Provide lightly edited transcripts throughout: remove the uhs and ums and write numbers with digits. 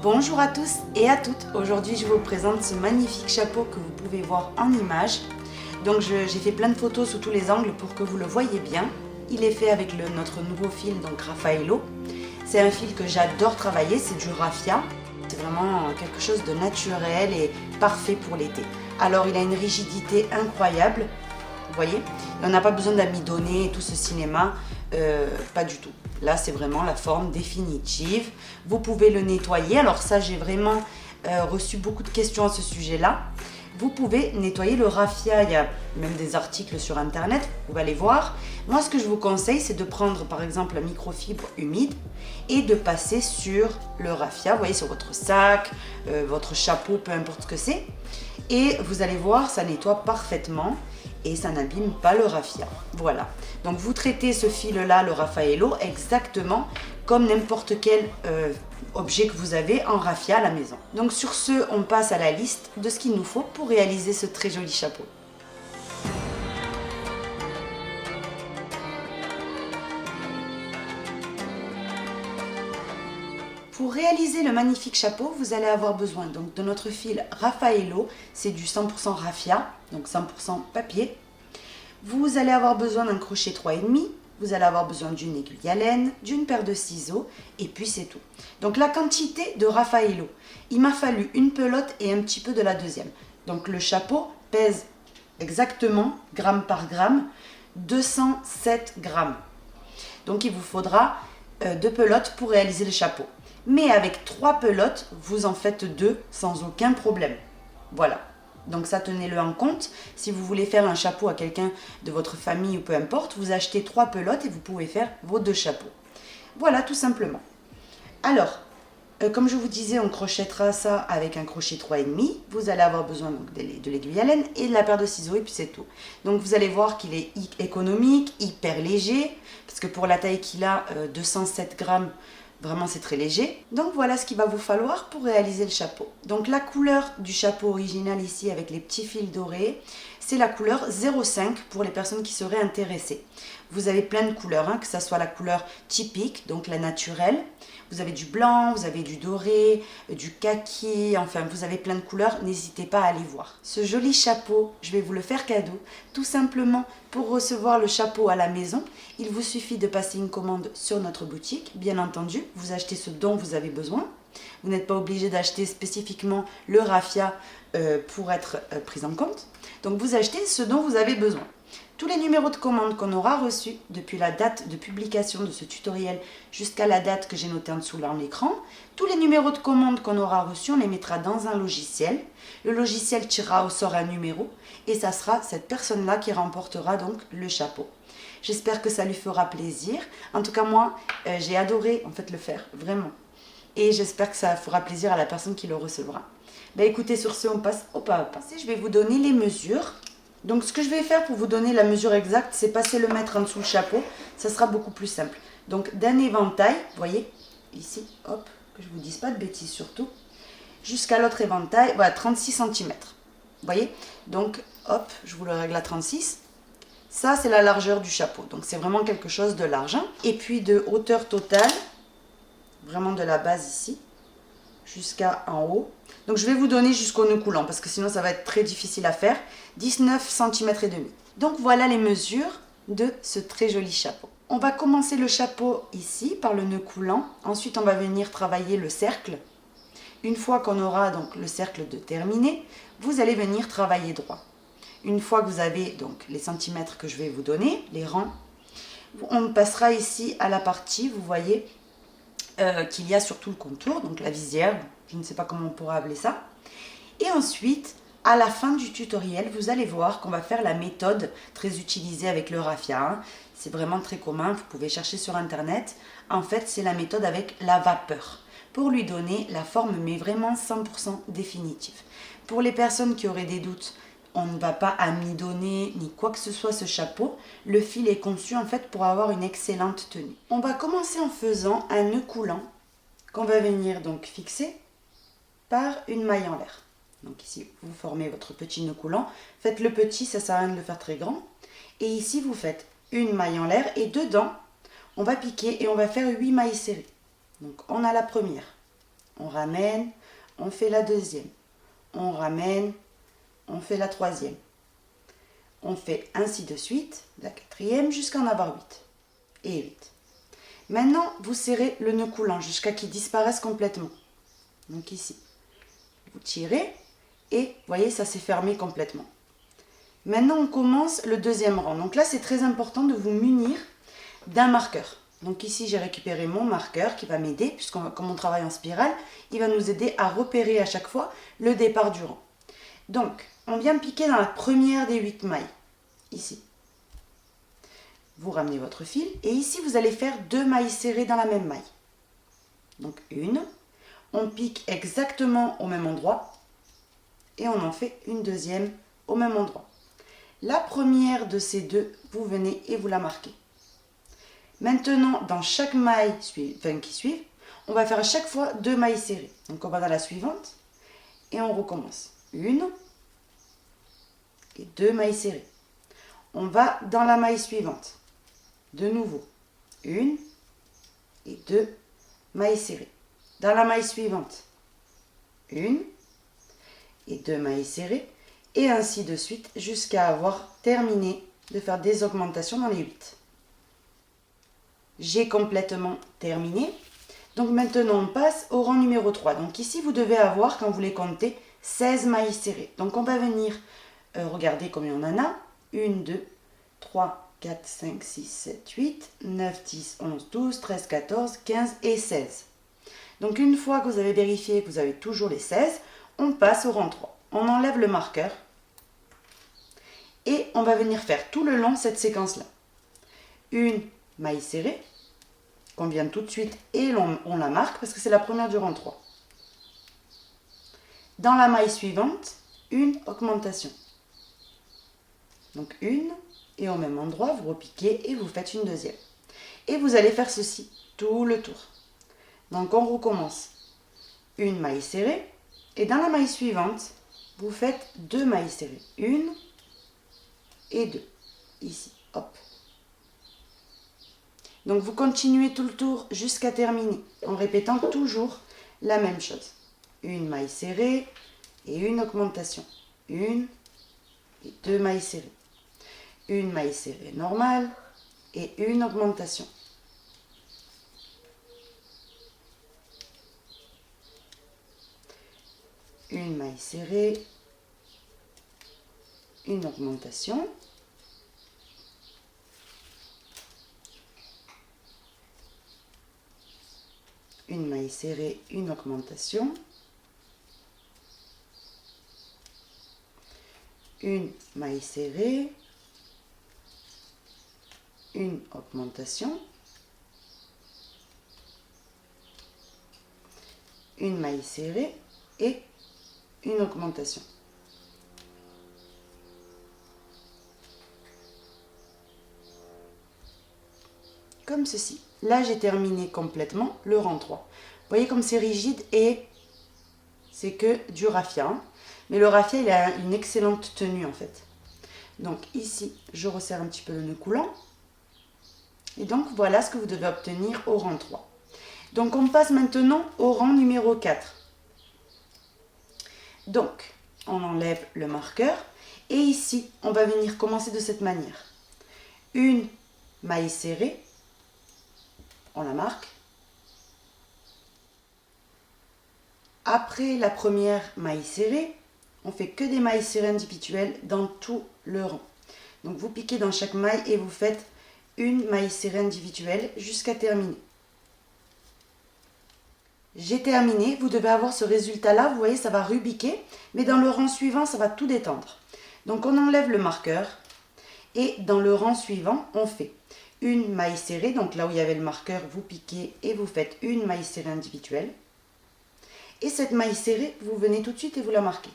Bonjour à tous et à toutes. Aujourd'hui, je vous présente ce magnifique chapeau que vous pouvez voir en image. Donc, j'ai fait plein de photos sous tous les angles pour que vous le voyez bien. Il est fait avec notre nouveau fil, donc Raffaello. C'est un fil que j'adore travailler, c'est du raffia. C'est vraiment quelque chose de naturel et parfait pour l'été. Alors, il a une rigidité incroyable. Vous voyez, on n'a pas besoin d'amidonner et tout ce cinéma, pas du tout. Là, c'est vraiment la forme définitive. Vous pouvez le nettoyer. Alors ça, j'ai vraiment reçu beaucoup de questions à ce sujet-là. Vous pouvez nettoyer le raffia. Il y a même des articles sur Internet, vous pouvez aller voir. Moi, ce que je vous conseille, c'est de prendre par exemple la microfibre humide et de passer sur le raffia. Vous voyez, sur votre sac, votre chapeau, peu importe ce que c'est. Et vous allez voir, ça nettoie parfaitement et ça n'abîme pas le raffia. Voilà. Donc vous traitez ce fil-là, le Raffaello, exactement comme n'importe quel objet que vous avez en raffia à la maison. Donc sur ce, on passe à la liste de ce qu'il nous faut pour réaliser ce très joli chapeau. Pour réaliser le magnifique chapeau, vous allez avoir besoin donc de notre fil Raffaello, c'est du 100% raffia, donc 100% papier. Vous allez avoir besoin d'un crochet 3,5, vous allez avoir besoin d'une aiguille à laine, d'une paire de ciseaux, et puis c'est tout. Donc la quantité de Raffaello, il m'a fallu une pelote et un petit peu de la deuxième. Donc le chapeau pèse exactement, gramme par gramme, 207 grammes. Donc il vous faudra 2 pelotes pour réaliser le chapeau. Mais avec 3 pelotes, vous en faites 2 sans aucun problème. Voilà. Donc ça, tenez-le en compte. Si vous voulez faire un chapeau à quelqu'un de votre famille ou peu importe, vous achetez 3 pelotes et vous pouvez faire vos 2 chapeaux. Voilà, tout simplement. Alors, comme je vous disais, on crochettera ça avec un crochet 3,5. Vous allez avoir besoin donc, de l'aiguille à laine et de la paire de ciseaux et puis c'est tout. Donc vous allez voir qu'il est économique, hyper léger, parce que pour la taille qu'il a, 207 grammes, vraiment c'est très léger. Donc voilà ce qu'il va vous falloir pour réaliser le chapeau. Donc la couleur du chapeau original ici avec les petits fils dorés, c'est la couleur 05 pour les personnes qui seraient intéressées. Vous avez plein de couleurs, hein, que ce soit la couleur typique, donc la naturelle. Vous avez du blanc, vous avez du doré, du kaki, enfin vous avez plein de couleurs, n'hésitez pas à aller voir. Ce joli chapeau, je vais vous le faire cadeau, tout simplement pour recevoir le chapeau à la maison. Il vous suffit de passer une commande sur notre boutique, bien entendu, vous achetez ce dont vous avez besoin. Vous n'êtes pas obligé d'acheter spécifiquement le raffia pour être pris en compte. Donc vous achetez ce dont vous avez besoin. Tous les numéros de commande qu'on aura reçus depuis la date de publication de ce tutoriel jusqu'à la date que j'ai notée en dessous là en l'écran, tous les numéros de commande qu'on aura reçus, on les mettra dans un logiciel. Le logiciel tirera au sort un numéro et ça sera cette personne-là qui remportera donc le chapeau. J'espère que ça lui fera plaisir. En tout cas, moi, j'ai adoré en fait le faire, vraiment. Et j'espère que ça fera plaisir à la personne qui le recevra. Ben, écoutez, sur ce, on passe au pas à pas. Je vais vous donner les mesures. Donc ce que je vais faire pour vous donner la mesure exacte, c'est passer le mètre en dessous le chapeau. Ça sera beaucoup plus simple. Donc d'un éventail, vous voyez, ici, hop, que je ne vous dise pas de bêtises surtout, jusqu'à l'autre éventail, voilà, 36 cm. Vous voyez, donc hop, je vous le règle à 36. Ça, c'est la largeur du chapeau. Donc c'est vraiment quelque chose de large. Hein. Et puis de hauteur totale, vraiment de la base ici, jusqu'à en haut. Donc je vais vous donner jusqu'au nœud coulant parce que sinon ça va être très difficile à faire. 19 cm et demi. Donc voilà les mesures de ce très joli chapeau. On va commencer le chapeau ici par le nœud coulant. Ensuite on va venir travailler le cercle. Une fois qu'on aura donc le cercle de terminé, vous allez venir travailler droit. Une fois que vous avez donc les centimètres que je vais vous donner, les rangs, on passera ici à la partie, vous voyez, qu'il y a sur tout le contour, donc la visière, je ne sais pas comment on pourra appeler ça. Et ensuite, à la fin du tutoriel, vous allez voir qu'on va faire la méthode très utilisée avec le raffia. Hein. C'est vraiment très commun, vous pouvez chercher sur Internet. En fait, c'est la méthode avec la vapeur, pour lui donner la forme, mais vraiment 100% définitive. Pour les personnes qui auraient des doutes, on ne va pas amidonner ni quoi que ce soit ce chapeau. Le fil est conçu en fait pour avoir une excellente tenue. On va commencer en faisant un nœud coulant qu'on va venir donc fixer par une maille en l'air. Donc ici, vous formez votre petit nœud coulant. Faites le petit, ça ne sert à rien de le faire très grand. Et ici, vous faites une maille en l'air et dedans, on va piquer et on va faire 8 mailles serrées. Donc on a la première, on ramène, on fait la deuxième, on ramène, on fait la troisième. On fait ainsi de suite, la quatrième jusqu'à en avoir 8 et 8. Maintenant, vous serrez le nœud coulant jusqu'à qu'il disparaisse complètement. Donc ici, vous tirez et vous voyez, ça s'est fermé complètement. Maintenant, on commence le deuxième rang. Donc là, c'est très important de vous munir d'un marqueur. Donc ici, j'ai récupéré mon marqueur qui va m'aider, puisque comme on travaille en spirale, il va nous aider à repérer à chaque fois le départ du rang. Donc, on vient piquer dans la première des 8 mailles, ici. Vous ramenez votre fil, et ici, vous allez faire 2 mailles serrées dans la même maille. Donc une, on pique exactement au même endroit, et on en fait une deuxième au même endroit. La première de ces deux, vous venez et vous la marquez. Maintenant, dans chaque maille qui suit, on va faire à chaque fois 2 mailles serrées. Donc on va dans la suivante et on recommence. Une et 2 mailles serrées. On va dans la maille suivante. De nouveau, une et 2 mailles serrées. Dans la maille suivante, une et 2 mailles serrées. Et ainsi de suite jusqu'à avoir terminé de faire des augmentations dans les 8. J'ai complètement terminé. Donc maintenant, on passe au rang numéro 3. Donc ici, vous devez avoir, quand vous les comptez, 16 mailles serrées. Donc on va venir regarder combien on en a. 1, 2, 3, 4, 5, 6, 7, 8, 9, 10, 11, 12, 13, 14, 15 et 16. Donc une fois que vous avez vérifié que vous avez toujours les 16, on passe au rang 3. On enlève le marqueur. Et on va venir faire tout le long cette séquence-là. Une maille serrée, qu'on vient tout de suite et on la marque parce que c'est la première du rang 3. Dans la maille suivante, une augmentation. Donc une, et au même endroit, vous repiquez et vous faites une deuxième. Et vous allez faire ceci tout le tour. Donc on recommence. Une maille serrée, et dans la maille suivante, vous faites 2 mailles serrées. Une, et 2, ici, hop. Donc vous continuez tout le tour jusqu'à terminer, en répétant toujours la même chose. Une maille serrée et une augmentation. Une et 2 mailles serrées. Une maille serrée normale et une augmentation. Une maille serrée, une augmentation. Une maille serrée, une augmentation. Une maille serrée, une augmentation. Une maille serrée et une augmentation. Comme ceci. Là, j'ai terminé complètement le rang 3. Vous voyez comme c'est rigide et c'est que du raffia. Hein. Mais le raffia, il a une excellente tenue en fait. Donc ici, je resserre un petit peu le nœud coulant. Et donc, voilà ce que vous devez obtenir au rang 3. Donc, on passe maintenant au rang numéro 4. Donc, on enlève le marqueur. Et ici, on va venir commencer de cette manière. Une maille serrée. On la marque. Après la première maille serrée, on fait que des mailles serrées individuelles dans tout le rang. Donc vous piquez dans chaque maille et vous faites une maille serrée individuelle jusqu'à terminer. J'ai terminé, vous devez avoir ce résultat-là, vous voyez ça va rubiquer, mais dans le rang suivant ça va tout détendre. Donc on enlève le marqueur et dans le rang suivant on fait une maille serrée, donc là où il y avait le marqueur, vous piquez et vous faites une maille serrée individuelle. Et cette maille serrée, vous venez tout de suite et vous la marquez.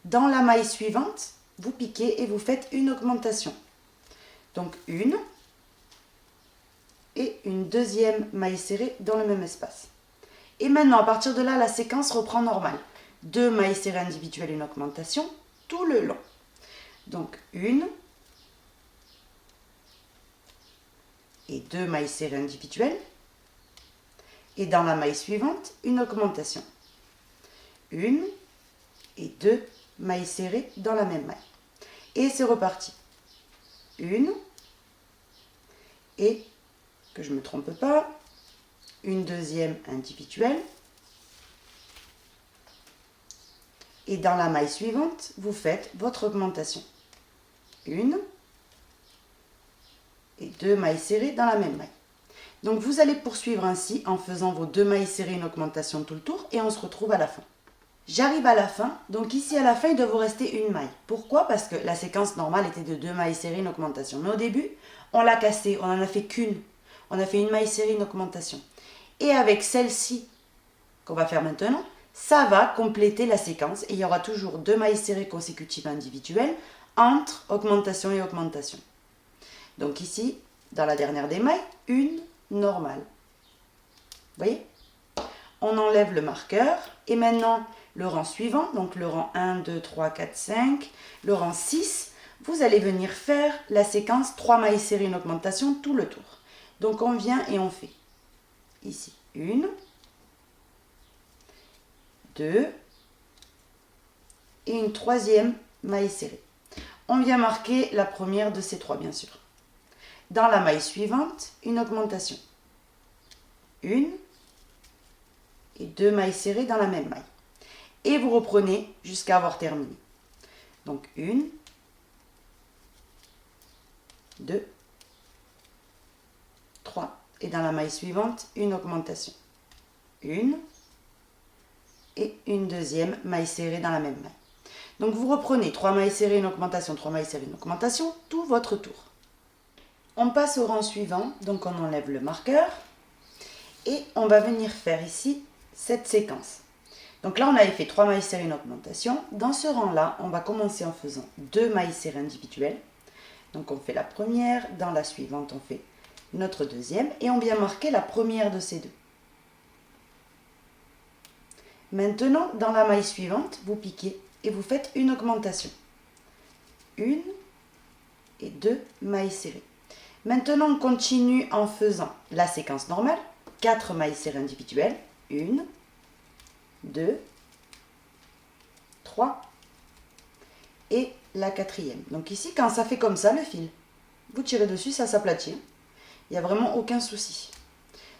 Dans la maille suivante, vous piquez et vous faites une augmentation. Donc une et une deuxième maille serrée dans le même espace. Et maintenant, à partir de là, la séquence reprend normale. 2 mailles serrées individuelles, une augmentation tout le long. Donc une et 2 mailles serrées individuelles Et dans la maille suivante, une augmentation. 1 et 2 mailles serrées dans la même maille. Et c'est reparti. 1 et, que je ne me trompe pas, une deuxième individuelle. Et dans la maille suivante, vous faites votre augmentation. 1 et 2 mailles serrées dans la même maille. Donc vous allez poursuivre ainsi en faisant vos 2 mailles serrées, une augmentation tout le tour et on se retrouve à la fin. J'arrive à la fin, donc ici à la fin il doit vous rester une maille. Pourquoi? Parce que la séquence normale était de 2 mailles serrées, une augmentation. Mais au début, on l'a cassée, on n'en a fait qu'une. On a fait une maille serrée, une augmentation. Et avec celle-ci qu'on va faire maintenant, ça va compléter la séquence et il y aura toujours 2 mailles serrées consécutives individuelles entre augmentation et augmentation. Donc ici, dans la dernière des mailles, une normale. Vous voyez? On enlève le marqueur et maintenant le rang suivant, donc le rang 1, 2, 3, 4, 5, le rang 6, vous allez venir faire la séquence 3 mailles serrées, une augmentation tout le tour. Donc on vient et on fait ici 1, 2 et une troisième maille serrée. On vient marquer la première de ces 3 bien sûr. Dans la maille suivante, une augmentation. 1 et 2 mailles serrées dans la même maille. Et vous reprenez jusqu'à avoir terminé. Donc 1, 2, 3. Et dans la maille suivante, une augmentation. 1 et une deuxième maille serrée dans la même maille. Donc vous reprenez 3 mailles serrées, une augmentation, 3 mailles serrées, une augmentation, tout votre tour. On passe au rang suivant, donc on enlève le marqueur et on va venir faire ici cette séquence. Donc là on avait fait 3 mailles serrées, une augmentation. Dans ce rang-là, on va commencer en faisant 2 mailles serrées individuelles. Donc on fait la première, dans la suivante on fait notre deuxième et on vient marquer la première de ces deux. Maintenant, dans la maille suivante, vous piquez et vous faites une augmentation. 1 et 2 mailles serrées. Maintenant, on continue en faisant la séquence normale. 4 mailles serrées individuelles. 1, 2, 3 et la quatrième. Donc ici, quand ça fait comme ça, le fil, vous tirez dessus, ça s'aplatit. Il n'y a vraiment aucun souci.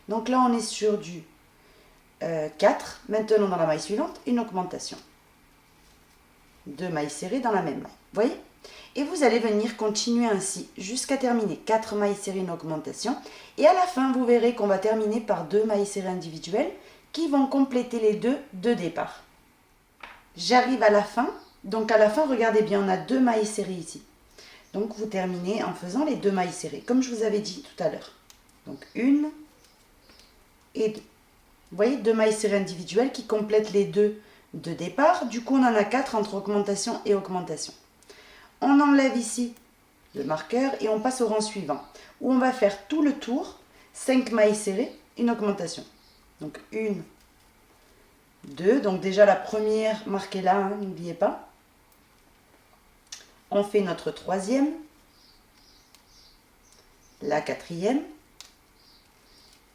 Donc là, on est sur du 4. Maintenant, dans la maille suivante, une augmentation. 2 mailles serrées dans la même maille. Vous voyez? Et vous allez venir continuer ainsi jusqu'à terminer 4 mailles serrées, une augmentation. Et à la fin, vous verrez qu'on va terminer par 2 mailles serrées individuelles qui vont compléter les deux de départ. J'arrive à la fin. Donc à la fin, regardez bien, on a 2 mailles serrées ici. Donc vous terminez en faisant les 2 mailles serrées, comme je vous avais dit tout à l'heure. Donc 1 et 2. Vous voyez, 2 mailles serrées individuelles qui complètent les deux de départ. Du coup, on en a 4 entre augmentation et augmentation. On enlève ici le marqueur et on passe au rang suivant, où on va faire tout le tour, 5 mailles serrées, une augmentation. Donc 1, 2, donc déjà la première marquée là, hein, n'oubliez pas. On fait notre troisième, la quatrième,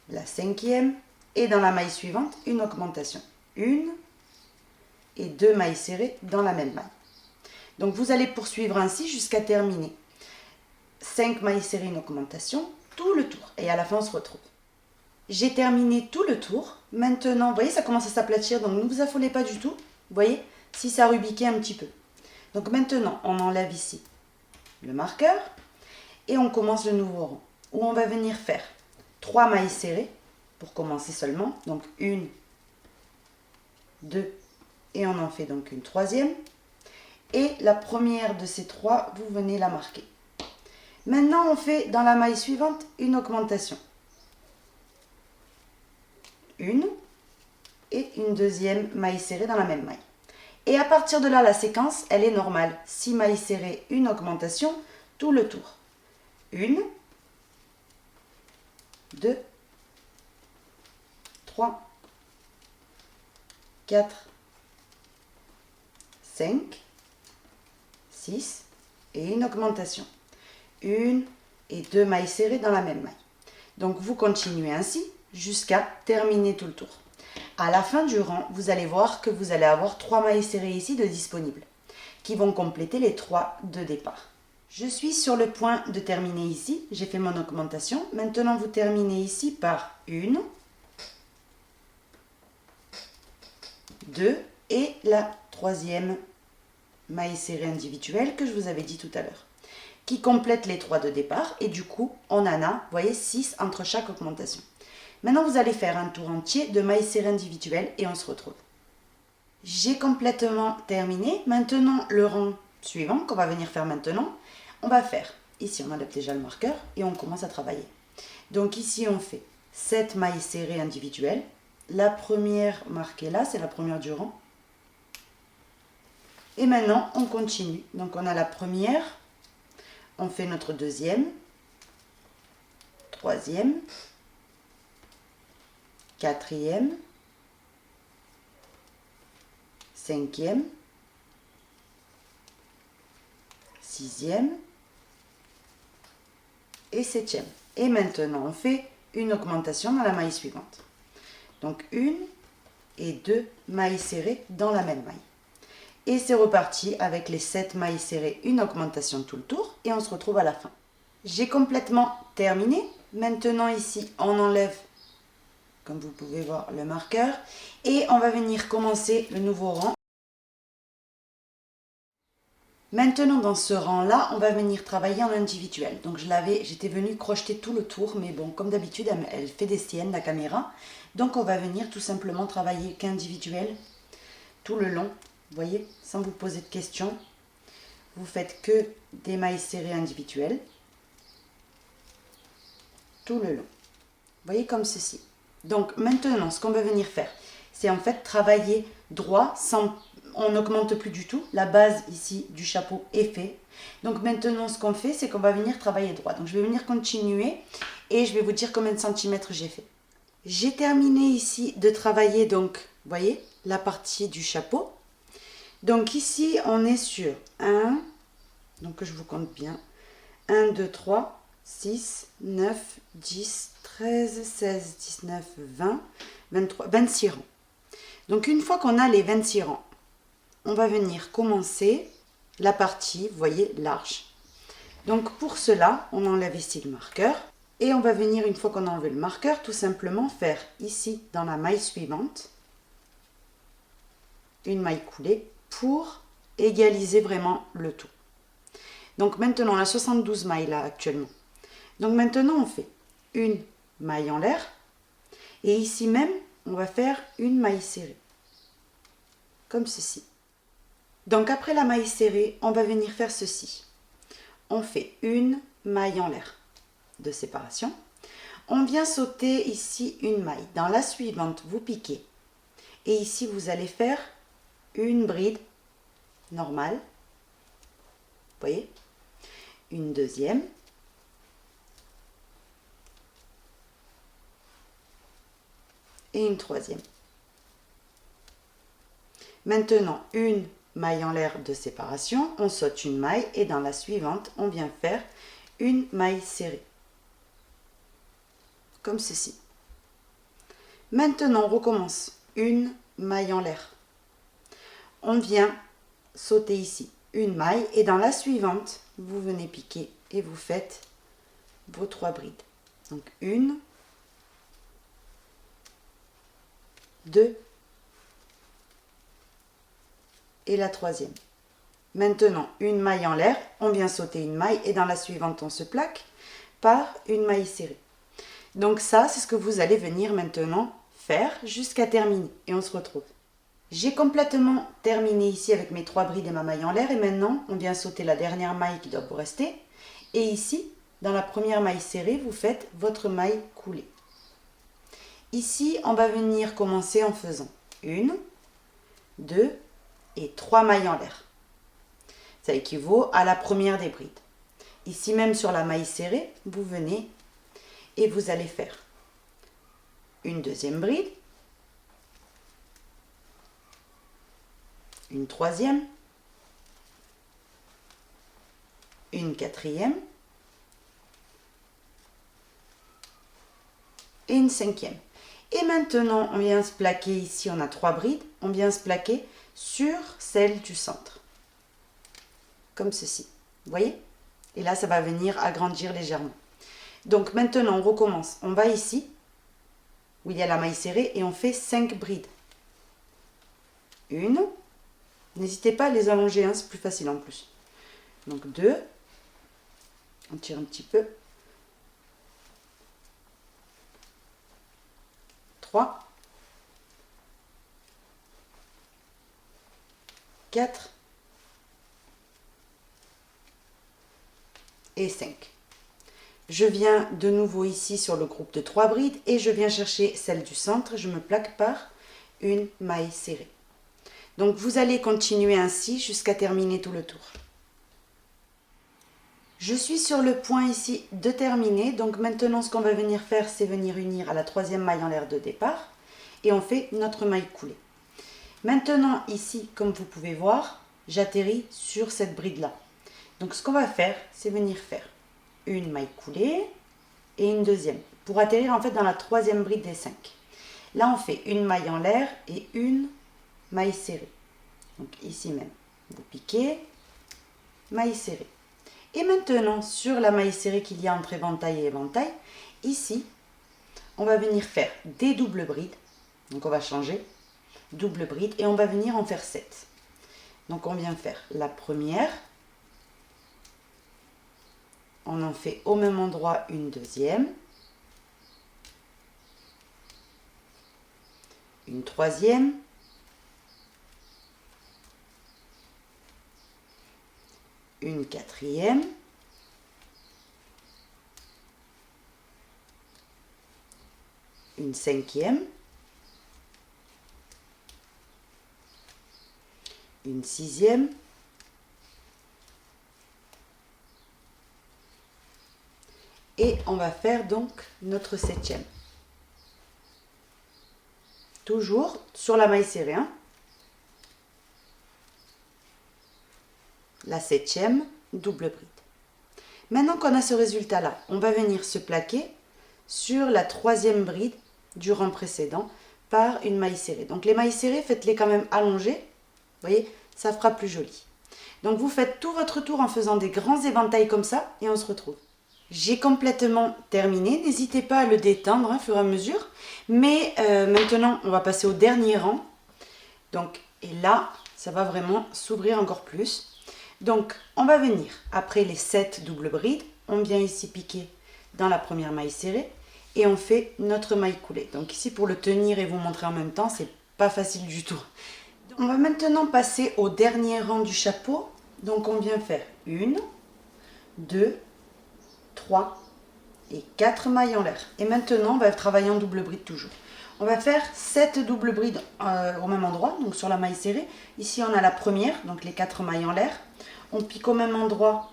la cinquième, et dans la maille suivante, une augmentation. 1 et 2 mailles serrées dans la même maille. Donc vous allez poursuivre ainsi jusqu'à terminer 5 mailles serrées, une augmentation, tout le tour. Et à la fin, on se retrouve. J'ai terminé tout le tour. Maintenant, vous voyez, ça commence à s'aplatir, donc ne vous affolez pas du tout. Vous voyez, si ça rubiquait un petit peu. Donc maintenant, on enlève ici le marqueur et on commence le nouveau rang, où on va venir faire 3 mailles serrées pour commencer seulement. Donc 1, 2 et on en fait donc une troisième. Et la première de ces 3, vous venez la marquer. Maintenant, on fait dans la maille suivante une augmentation. 1 et une deuxième maille serrée dans la même maille. Et à partir de là, la séquence, elle est normale. 6 mailles serrées, une augmentation, tout le tour. 1, 2, 3, 4, 5, 6 et une augmentation. 1 et 2 mailles serrées dans la même maille. Donc vous continuez ainsi jusqu'à terminer tout le tour. À la fin du rang, vous allez voir que vous allez avoir 3 mailles serrées ici de disponibles qui vont compléter les 3 de départ. Je suis sur le point de terminer ici, j'ai fait mon augmentation. Maintenant, vous terminez ici par 1, 2 et la troisième maille serrée individuelle que je vous avais dit tout à l'heure, qui complète les 3 de départ et du coup, on en a, vous voyez, 6 entre chaque augmentation. Maintenant, vous allez faire un tour entier de mailles serrées individuelles et on se retrouve. J'ai complètement terminé. Maintenant, le rang suivant qu'on va venir faire maintenant, on va faire, ici on enlève déjà le marqueur et on commence à travailler. Donc ici on fait 7 mailles serrées individuelles. La première marquée là, c'est la première du rang. Et maintenant on continue. Donc on a la première, on fait notre deuxième, troisième, quatrième, cinquième, sixième et septième. Et maintenant, on fait une augmentation dans la maille suivante. Donc, 1 et 2 mailles serrées dans la même maille. Et c'est reparti avec les 7 mailles serrées, une augmentation tout le tour et on se retrouve à la fin. J'ai complètement terminé. Maintenant, ici, on enlève, comme vous pouvez voir, le marqueur et on va venir commencer le nouveau rang. Maintenant, dans ce rang-là, on va venir travailler en individuel. Donc, j'étais venue crocheter tout le tour, mais bon, comme d'habitude, elle fait des siennes, la caméra. Donc, on va venir tout simplement travailler qu'individuel tout le long, vous voyez, sans vous poser de questions. Vous faites que des mailles serrées individuelles tout le long. Vous voyez, comme ceci. Donc, maintenant, ce qu'on va venir faire, c'est en fait travailler droit sans... On n'augmente plus du tout. La base ici du chapeau est faite. Donc maintenant, ce qu'on fait, c'est qu'on va venir travailler droit. Donc je vais venir continuer et je vais vous dire combien de centimètres j'ai fait. J'ai terminé ici de travailler, donc, vous voyez, la partie du chapeau. Donc ici, on est sur 1, donc je vous compte bien, 1, 2, 3, 6, 9, 10, 13, 16, 19, 20, 23, 26 rangs. Donc une fois qu'on a les 26 rangs, on va venir commencer la partie, vous voyez, large. Donc pour cela, on enlève ici le marqueur et on va venir, une fois qu'on a enlevé le marqueur, tout simplement faire ici, dans la maille suivante, une maille coulée pour égaliser vraiment le tout. Donc maintenant, on a 72 mailles là actuellement. Donc maintenant, on fait une maille en l'air et ici même, on va faire une maille serrée, comme ceci. Donc après la maille serrée, on va venir faire ceci. On fait une maille en l'air de séparation. On vient sauter ici une maille. Dans la suivante, vous piquez. Et ici, vous allez faire une bride normale. Vous voyez? Une deuxième. Et une troisième. Maintenant, une maille en l'air de séparation, on saute une maille et dans la suivante, on vient faire une maille serrée. Comme ceci. Maintenant, on recommence une maille en l'air. On vient sauter ici une maille et dans la suivante, vous venez piquer et vous faites vos 3 brides. Donc, 1, 2, et la troisième. Maintenant, une maille en l'air, on vient sauter une maille et dans la suivante, on se plaque par une maille serrée. Donc ça, c'est ce que vous allez venir maintenant faire jusqu'à terminer et on se retrouve. J'ai complètement terminé ici avec mes 3 brides et ma maille en l'air et maintenant, on vient sauter la dernière maille qui doit vous rester et ici, dans la première maille serrée, vous faites votre maille coulée. Ici, on va venir commencer en faisant 1, 2, et 3 mailles en l'air. Ça équivaut à la première des brides. Ici même sur la maille serrée, vous venez et vous allez faire une deuxième bride, une troisième, une quatrième, et une cinquième. Et maintenant, on vient se plaquer ici, on a 3 brides, on vient se plaquer sur celle du centre. Comme ceci, vous voyez? Et là, ça va venir agrandir légèrement. Donc maintenant, on recommence. On va ici, où il y a la maille serrée, et on fait 5 brides. Une. N'hésitez pas à les allonger, hein, c'est plus facile en plus. Donc 2. On tire un petit peu. 3. 4. Et 5. Je viens de nouveau ici sur le groupe de 3 brides et je viens chercher celle du centre. Je me plaque par une maille serrée. Donc vous allez continuer ainsi jusqu'à terminer tout le tour. Je suis sur le point ici de terminer. Donc maintenant ce qu'on va venir faire, c'est venir unir à la 3e maille en l'air de départ. Et on fait notre maille coulée. Maintenant ici, comme vous pouvez voir, j'atterris sur cette bride là. Donc ce qu'on va faire, c'est venir faire une maille coulée et une deuxième. Pour atterrir en fait dans la 3e bride des 5. Là on fait une maille en l'air et une maille serrée. Donc ici même, vous piquez, maille serrée. Et maintenant sur la maille serrée qu'il y a entre éventail et éventail, ici, on va venir faire des doubles brides. Donc on va changer, double bride et on va venir en faire 7. Donc on vient faire la première. On en fait au même endroit une deuxième, une troisième, une quatrième, une cinquième, une sixième, et on va faire donc notre 7e. Toujours sur la maille serrée. Hein. La 7e, double bride. Maintenant qu'on a ce résultat-là, on va venir se plaquer sur la 3e bride du rang précédent par une maille serrée. Donc les mailles serrées, faites-les quand même allongées. Vous voyez, ça fera plus joli. Donc vous faites tout votre tour en faisant des grands éventails comme ça et on se retrouve. J'ai complètement terminé, n'hésitez pas à le détendre au fur et à mesure. Mais maintenant, on va passer au dernier rang. Donc, et là, ça va vraiment s'ouvrir encore plus. Donc, on va venir, après les 7 doubles brides, on vient ici piquer dans la première maille serrée et on fait notre maille coulée. Donc ici, pour le tenir et vous montrer en même temps, c'est pas facile du tout. On va maintenant passer au dernier rang du chapeau. Donc, on vient faire 1, 2, 3 et 4 mailles en l'air. Et maintenant, on va travailler en double bride toujours. On va faire 7 doubles brides au même endroit, donc sur la maille serrée. Ici, on a la première, donc les 4 mailles en l'air. On pique au même endroit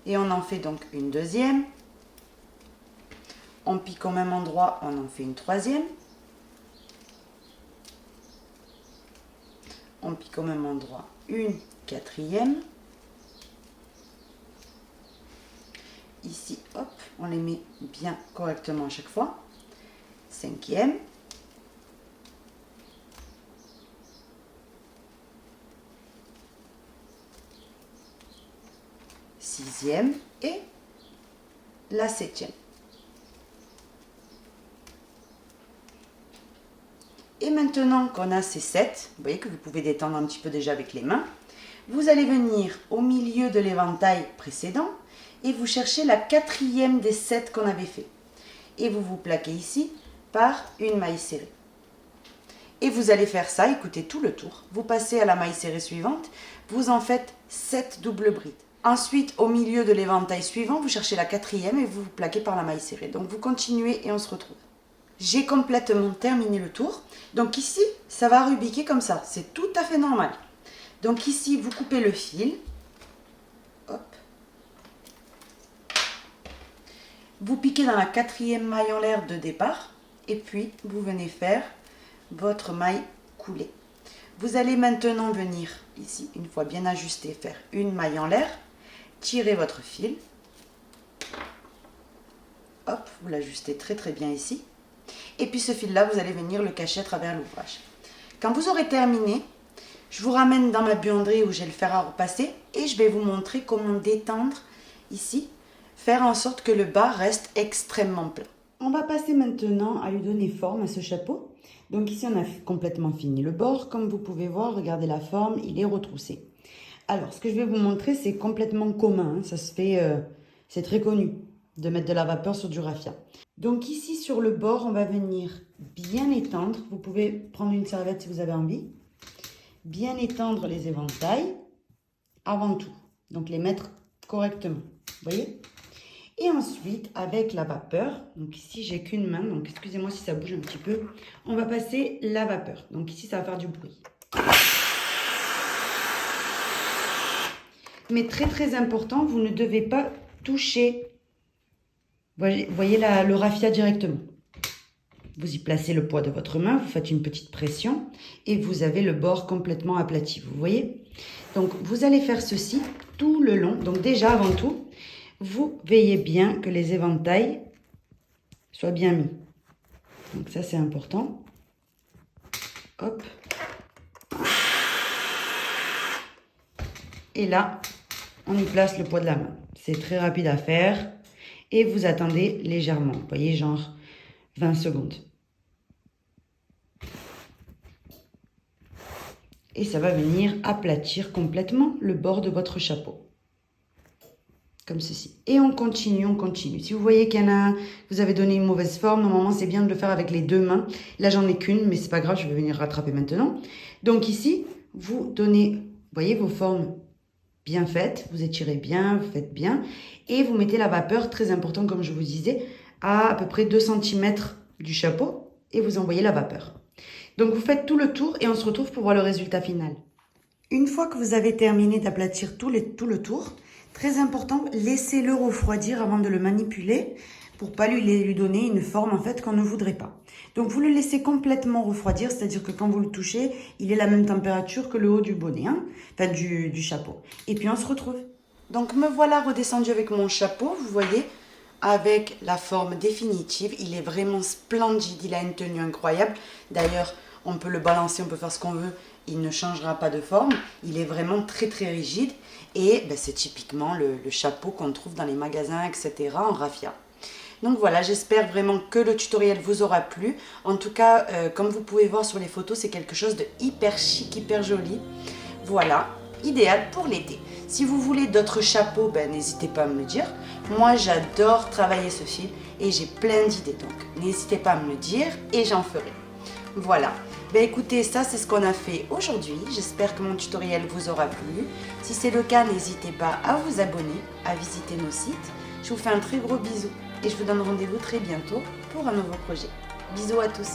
et on en fait donc une deuxième. On pique au même endroit, on en fait une troisième. On pique au même endroit une quatrième. Ici, hop, on les met bien correctement à chaque fois. 5e. 6e et la 7e. Et maintenant qu'on a ces 7, vous voyez que vous pouvez détendre un petit peu déjà avec les mains, vous allez venir au milieu de l'éventail précédent et vous cherchez la 4e des 7 qu'on avait fait. Et vous vous plaquez ici par une maille serrée. Et vous allez faire ça, écoutez, tout le tour. Vous passez à la maille serrée suivante, vous en faites 7 doubles brides. Ensuite, au milieu de l'éventail suivant, vous cherchez la 4e et vous vous plaquez par la maille serrée. Donc vous continuez et on se retrouve. J'ai complètement terminé le tour. Donc ici, ça va rubiquer comme ça. C'est tout à fait normal. Donc ici, vous coupez le fil. Hop. Vous piquez dans la 4e maille en l'air de départ. Et puis, vous venez faire votre maille coulée. Vous allez maintenant venir ici, une fois bien ajusté, faire une maille en l'air. Tirez votre fil. hop, vous l'ajustez très très bien ici. Et puis ce fil-là, vous allez venir le cacher à travers l'ouvrage. Quand vous aurez terminé, je vous ramène dans ma buanderie où j'ai le fer à repasser et je vais vous montrer comment détendre ici, faire en sorte que le bas reste extrêmement plat. On va passer maintenant à lui donner forme à ce chapeau. Donc ici, on a complètement fini le bord. Comme vous pouvez voir, regardez la forme, il est retroussé. Alors, ce que je vais vous montrer, c'est complètement commun. Hein. Ça se fait, c'est très connu de mettre de la vapeur sur du raffia. Donc ici, sur le bord, on va venir bien étendre. Vous pouvez prendre une serviette si vous avez envie. Bien étendre les éventails avant tout. Donc les mettre correctement. Vous voyez ? Et ensuite, avec la vapeur, donc ici, j'ai qu'une main, donc excusez-moi si ça bouge un petit peu, on va passer la vapeur. Donc ici, ça va faire du bruit. Mais très très important, vous ne devez pas toucher, voyez le raffia directement. Vous y placez le poids de votre main, vous faites une petite pression et vous avez le bord complètement aplati, vous voyez? Donc vous allez faire ceci tout le long. Donc déjà avant tout, vous veillez bien que les éventails soient bien mis. Donc ça c'est important. Hop. Et là, on y place le poids de la main. C'est très rapide à faire. Et vous attendez légèrement. Vous voyez, genre 20 secondes. Et ça va venir aplatir complètement le bord de votre chapeau. Comme ceci. Et on continue, on continue. Si vous voyez qu'il y en a un, vous avez donné une mauvaise forme, normalement c'est bien de le faire avec les deux mains. Là j'en ai qu'une, mais c'est pas grave, je vais venir rattraper maintenant. Donc ici, vous donnez, vous voyez vos formes bien faites, vous étirez bien, vous faites bien. Et vous mettez la vapeur, très important comme je vous disais, à peu près 2 cm du chapeau. Et vous envoyez la vapeur. Donc vous faites tout le tour et on se retrouve pour voir le résultat final. Une fois que vous avez terminé d'aplatir tout le tour, très important, laissez-le refroidir avant de le manipuler pour pas lui donner une forme en fait qu'on ne voudrait pas. Donc vous le laissez complètement refroidir, c'est-à-dire que quand vous le touchez, il est la même température que le haut du bonnet, hein, enfin du chapeau. Et puis on se retrouve. Donc me voilà redescendu avec mon chapeau, vous voyez, avec la forme définitive. Il est vraiment splendide, il a une tenue incroyable. D'ailleurs, on peut le balancer, on peut faire ce qu'on veut, il ne changera pas de forme. Il est vraiment très très rigide et ben, c'est typiquement le chapeau qu'on trouve dans les magasins, etc. en raffia. Donc voilà, j'espère vraiment que le tutoriel vous aura plu. En tout cas, comme vous pouvez voir sur les photos, c'est quelque chose de hyper chic, hyper joli. Voilà, idéal pour l'été. Si vous voulez d'autres chapeaux, ben, n'hésitez pas à me le dire. Moi, j'adore travailler ce fil et j'ai plein d'idées. Donc, n'hésitez pas à me le dire et j'en ferai. Voilà. Ben, écoutez, ça, c'est ce qu'on a fait aujourd'hui. J'espère que mon tutoriel vous aura plu. Si c'est le cas, n'hésitez pas à vous abonner, à visiter nos sites. Je vous fais un très gros bisou et je vous donne rendez-vous très bientôt pour un nouveau projet. Bisous à tous.